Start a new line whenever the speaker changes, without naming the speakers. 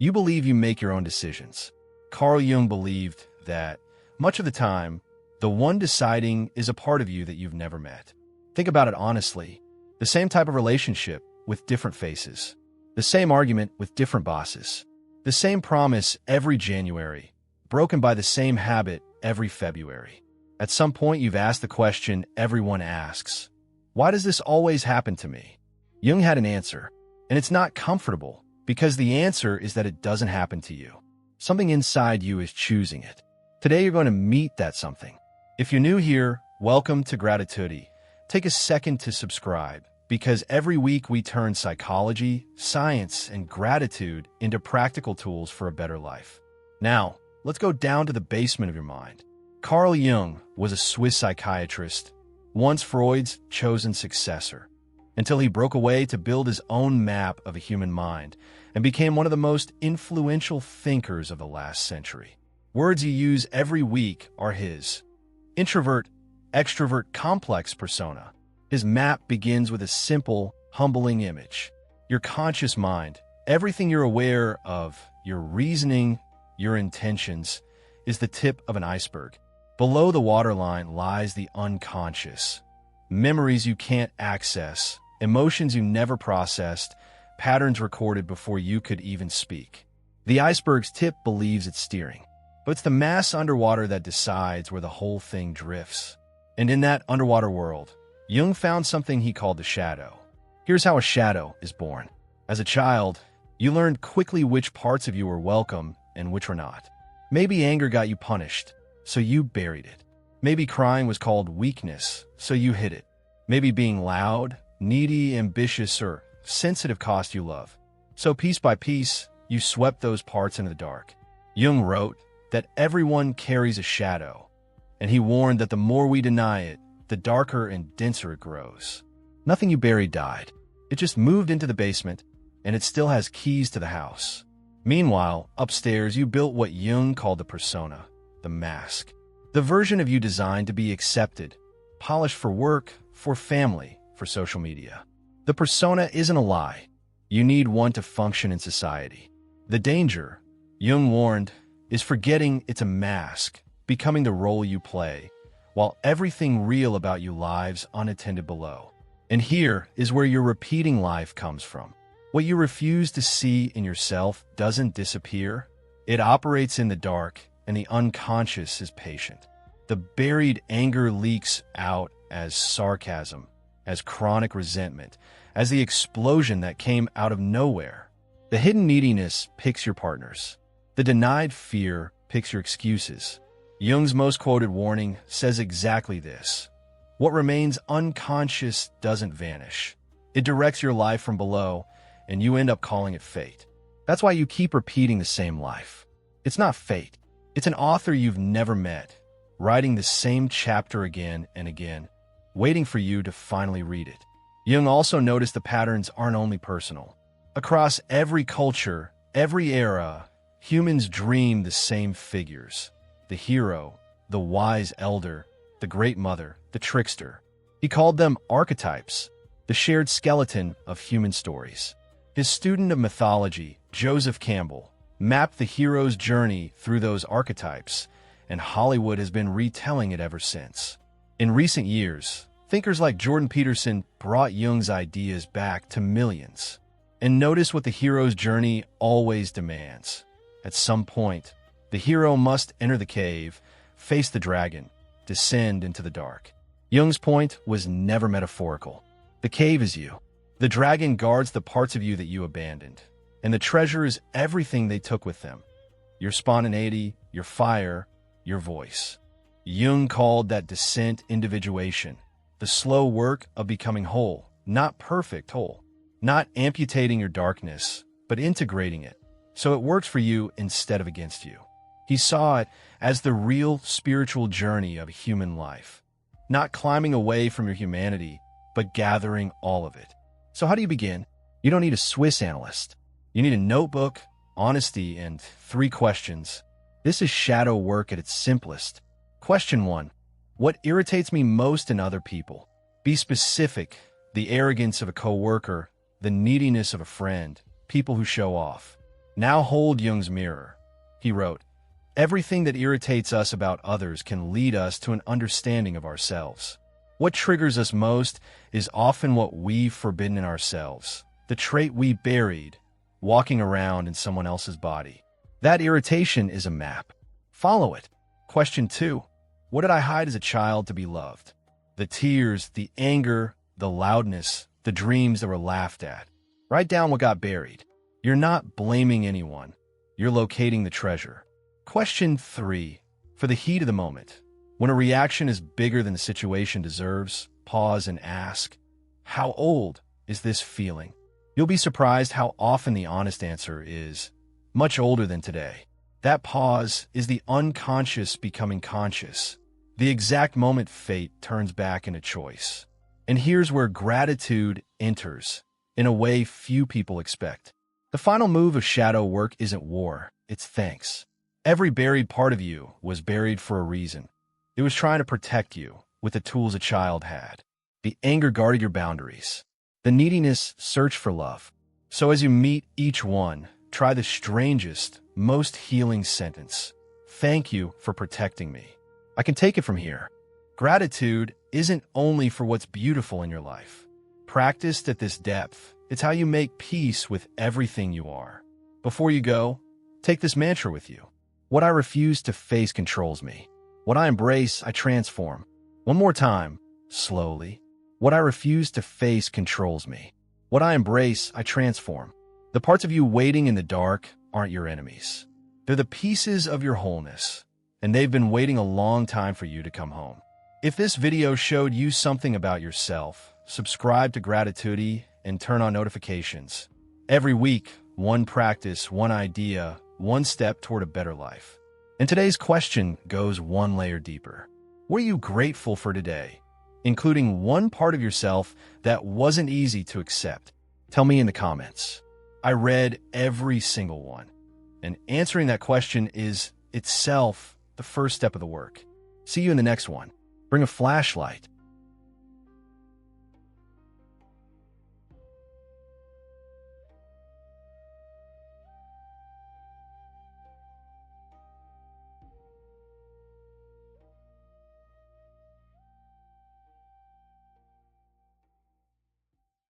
You believe you make your own decisions. Carl Jung believed that, much of the time, the one deciding is a part of you that you've never met. Think about it honestly. The same type of relationship with different faces. The same argument with different bosses. The same promise every January, broken by the same habit every February. At some point, you've asked the question everyone asks: why does this always happen to me? Jung had an answer, and it's not comfortable, because the answer is that it doesn't happen to you. Something inside you is choosing it. Today, you're going to meet that something. If you're new here, welcome to Gratitude. Take a second to subscribe, because every week we turn psychology, science, and gratitude into practical tools for a better life. Now, let's go down to the basement of your mind. Carl Jung was a Swiss psychiatrist, once Freud's chosen successor, until he broke away to build his own map of a human mind and became one of the most influential thinkers of the last century. Words you use every week are his: introvert, extrovert, complex persona. His map begins with a simple, humbling image. Your conscious mind, everything you're aware of, your reasoning, your intentions, is the tip of an iceberg. Below the waterline lies the unconscious. Memories you can't access, emotions you never processed, patterns recorded before you could even speak. The iceberg's tip believes it's steering, but it's the mass underwater that decides where the whole thing drifts. And in that underwater world, Jung found something he called the shadow. Here's how a shadow is born. As a child, you learned quickly which parts of you were welcome and which were not. Maybe anger got you punished, so you buried it. Maybe crying was called weakness, so you hid it. Maybe being loud, needy, ambitious, or sensitive cost you love. So piece by piece, you swept those parts into the dark. Jung wrote that everyone carries a shadow, and he warned that the more we deny it, the darker and denser it grows. Nothing you buried died. It just moved into the basement, and it still has keys to the house. Meanwhile, upstairs, you built what Jung called the persona, the mask. The version of you designed to be accepted, polished for work, for family, for social media. The persona isn't a lie. You need one to function in society. The danger, Jung warned, is forgetting it's a mask, becoming the role you play, while everything real about you lives unattended below. And here is where your repeating life comes from. What you refuse to see in yourself doesn't disappear. It operates in the dark, and the unconscious is patient. The buried anger leaks out as sarcasm, as chronic resentment, as the explosion that came out of nowhere. The hidden neediness picks your partners. The denied fear picks your excuses. Jung's most quoted warning says exactly this: what remains unconscious doesn't vanish. It directs your life from below, and you end up calling it fate. That's why you keep repeating the same life. It's not fate. It's an author you've never met, writing the same chapter again and again, waiting for you to finally read it. Jung also noticed the patterns aren't only personal. Across every culture, every era, humans dream the same figures: the hero, the wise elder, the great mother, the trickster. He called them archetypes, the shared skeleton of human stories. His student of mythology, Joseph Campbell, mapped the hero's journey through those archetypes, and Hollywood has been retelling it ever since. In recent years, thinkers like Jordan Peterson brought Jung's ideas back to millions. And notice what the hero's journey always demands. At some point, the hero must enter the cave, face the dragon, descend into the dark. Jung's point was never metaphorical. The cave is you. The dragon guards the parts of you that you abandoned, and the treasure is everything they took with them: your spontaneity, your fire, your voice. Jung called that descent individuation, the slow work of becoming whole, not perfect whole, not amputating your darkness, but integrating it, so it works for you instead of against you. He saw it as the real spiritual journey of human life, not climbing away from your humanity, but gathering all of it. So how do you begin? You don't need a Swiss analyst. You need a notebook, honesty, and 3 questions. This is shadow work at its simplest. Question 1. What irritates me most in other people? Be specific. The arrogance of a coworker, the neediness of a friend, people who show off. Now hold Jung's mirror. He wrote, "Everything that irritates us about others can lead us to an understanding of ourselves. What triggers us most is often what we've forbidden in ourselves, the trait we buried, walking around in someone else's body. That irritation is a map. Follow it." Question 2. What did I hide as a child to be loved? The tears, the anger, the loudness, the dreams that were laughed at. Write down what got buried. You're not blaming anyone. You're locating the treasure. Question 3. For the heat of the moment, when a reaction is bigger than the situation deserves, pause and ask, how old is this feeling? You'll be surprised how often the honest answer is much older than today. That pause is the unconscious becoming conscious. The exact moment fate turns back into choice. And here's where gratitude enters, in a way few people expect. The final move of shadow work isn't war, it's thanks. Every buried part of you was buried for a reason. It was trying to protect you with the tools a child had. The anger guarded your boundaries. The neediness searched for love. So as you meet each one, try the strangest, most healing sentence. Thank you for protecting me. I can take it from here. Gratitude isn't only for what's beautiful in your life. Practiced at this depth, it's how you make peace with everything you are. Before you go, take this mantra with you. What I refuse to face controls me. What I embrace, I transform. One more time, slowly. What I refuse to face controls me. What I embrace, I transform. The parts of you waiting in the dark aren't your enemies. They're the pieces of your wholeness, and they've been waiting a long time for you to come home. If this video showed you something about yourself, subscribe to Gratitude and turn on notifications. Every week, one practice, one idea, one step toward a better life. And today's question goes one layer deeper. What are you grateful for today? Including one part of yourself that wasn't easy to accept. Tell me in the comments. I read every single one. And answering that question is itself the first step of the work. See you in the next one. Bring a flashlight.